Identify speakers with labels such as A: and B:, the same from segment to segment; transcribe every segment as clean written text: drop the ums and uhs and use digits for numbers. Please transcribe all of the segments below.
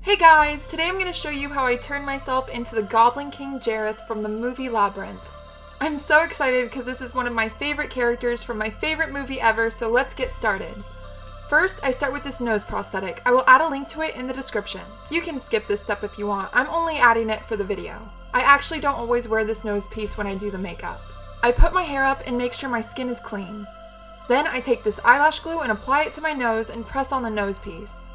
A: Hey guys, today I'm going to show you how I turned myself into the Goblin King Jareth from the movie Labyrinth. I'm so excited because this is one of my favorite characters from my favorite movie ever, so let's get started. First, I start with this nose prosthetic. I will add a link to it in the description. You can skip this step if you want, I'm only adding it for the video. I actually don't always wear this nose piece when I do the makeup. I put my hair up and make sure my skin is clean. Then I take this eyelash glue and apply it to my nose and press on the nose piece.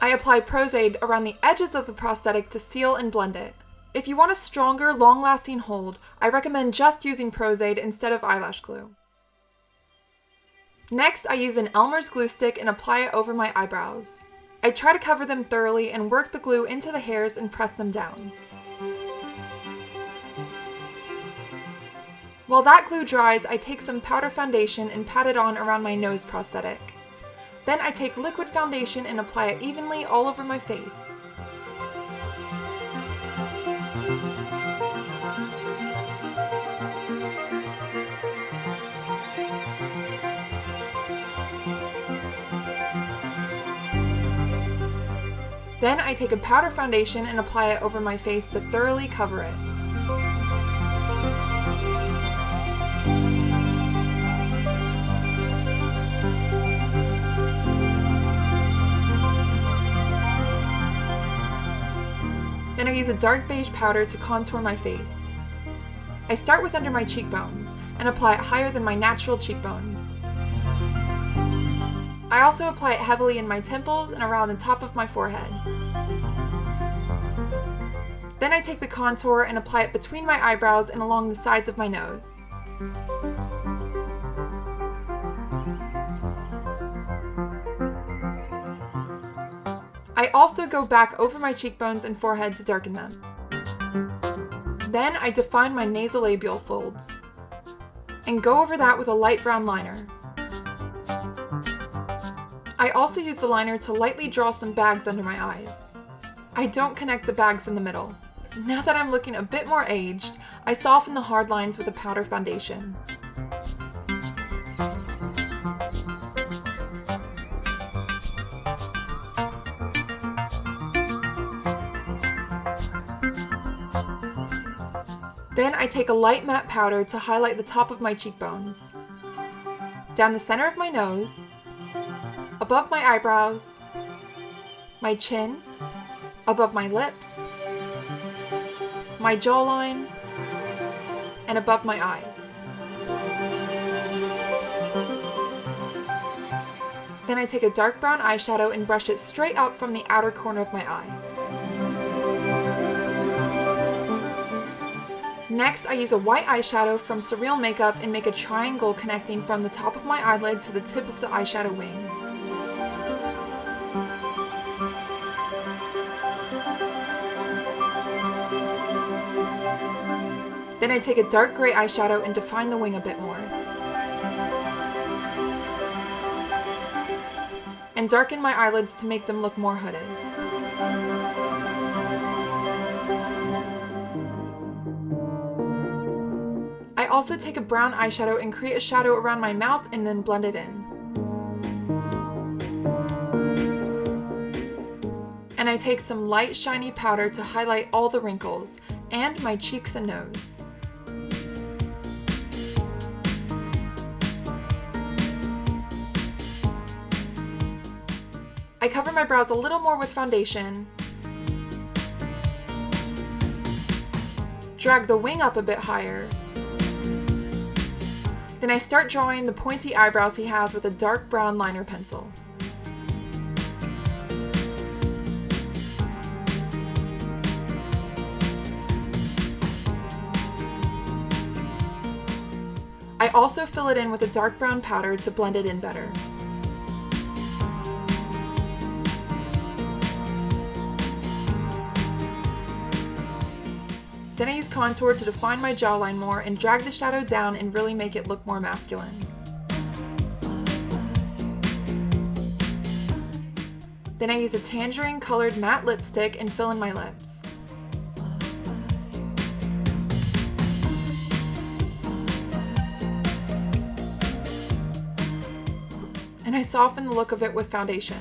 A: I apply Prozaid around the edges of the prosthetic to seal and blend it. If you want a stronger, long-lasting hold, I recommend just using Prozaid instead of eyelash glue. Next, I use an Elmer's glue stick and apply it over my eyebrows. I try to cover them thoroughly and work the glue into the hairs and press them down. While that glue dries, I take some powder foundation and pat it on around my nose prosthetic. Then I take liquid foundation and apply it evenly all over my face. Then I take a powder foundation and apply it over my face to thoroughly cover it. Then I use a dark beige powder to contour my face. I start with under my cheekbones and apply it higher than my natural cheekbones. I also apply it heavily in my temples and around the top of my forehead. Then I take the contour and apply it between my eyebrows and along the sides of my nose. I also go back over my cheekbones and forehead to darken them. Then I define my nasolabial folds and go over that with a light brown liner. I also use the liner to lightly draw some bags under my eyes. I don't connect the bags in the middle. Now that I'm looking a bit more aged, I soften the hard lines with a powder foundation. Then I take a light matte powder to highlight the top of my cheekbones, down the center of my nose, above my eyebrows, my chin, above my lip, my jawline, and above my eyes. Then I take a dark brown eyeshadow and brush it straight up from the outer corner of my eye. Next, I use a white eyeshadow from Surreal Makeup and make a triangle connecting from the top of my eyelid to the tip of the eyeshadow wing. Then I take a dark gray eyeshadow and define the wing a bit more. And darken my eyelids to make them look more hooded. I also take a brown eyeshadow and create a shadow around my mouth and then blend it in. And I take some light shiny powder to highlight all the wrinkles and my cheeks and nose. I cover my brows a little more with foundation, drag the wing up a bit higher, then I start drawing the pointy eyebrows he has with a dark brown liner pencil. I also fill it in with a dark brown powder to blend it in better. Then I use contour to define my jawline more and drag the shadow down and really make it look more masculine. Then I use a tangerine colored matte lipstick and fill in my lips. and I soften the look of it with foundation.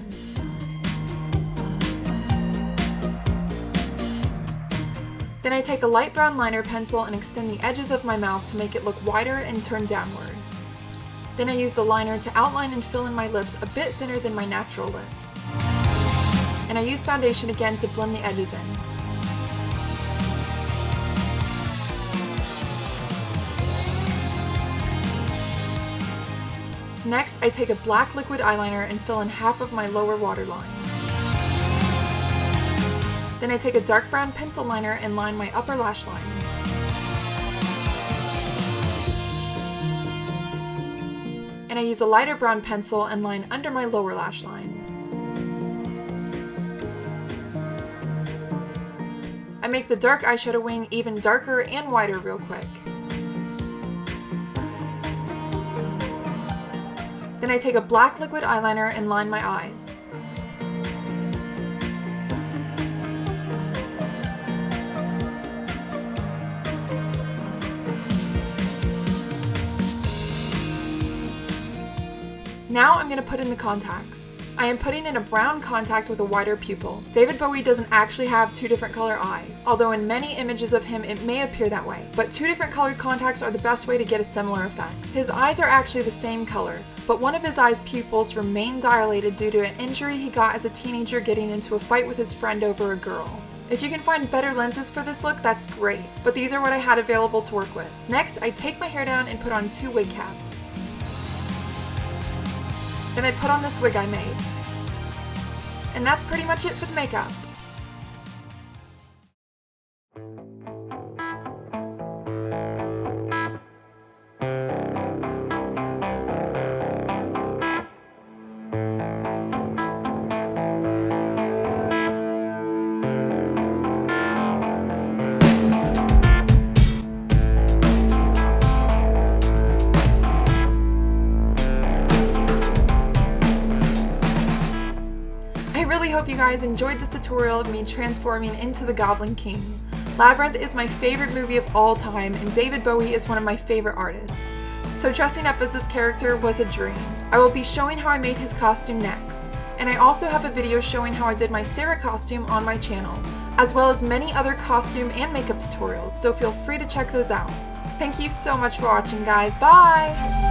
A: Then I take a light brown liner pencil and extend the edges of my mouth to make it look wider and turn downward. Then I use the liner to outline and fill in my lips a bit thinner than my natural lips. And I use foundation again to blend the edges in. Next, I take a black liquid eyeliner and fill in half of my lower waterline. Then I take a dark brown pencil liner and line my upper lash line. And I use a lighter brown pencil and line under my lower lash line. I make the dark eyeshadow wing even darker and wider real quick. Then I take a black liquid eyeliner and line my eyes. Now I'm going to put in the contacts. I am putting in a brown contact with a wider pupil. David Bowie doesn't actually have two different color eyes, although in many images of him it may appear that way, but two different colored contacts are the best way to get a similar effect. His eyes are actually the same color, but one of his eye's pupils remain dilated due to an injury he got as a teenager getting into a fight with his friend over a girl. If you can find better lenses for this look, that's great, but these are what I had available to work with. Next, I take my hair down and put on 2 wig caps. Then I put on this wig I made. And that's pretty much it for the makeup. I really hope you guys enjoyed this tutorial of me transforming into the Goblin King. Labyrinth is my favorite movie of all time, and David Bowie is one of my favorite artists. So dressing up as this character was a dream. I will be showing how I made his costume next, and I also have a video showing how I did my Sarah costume on my channel, as well as many other costume and makeup tutorials, so feel free to check those out. Thank you so much for watching, guys. Bye!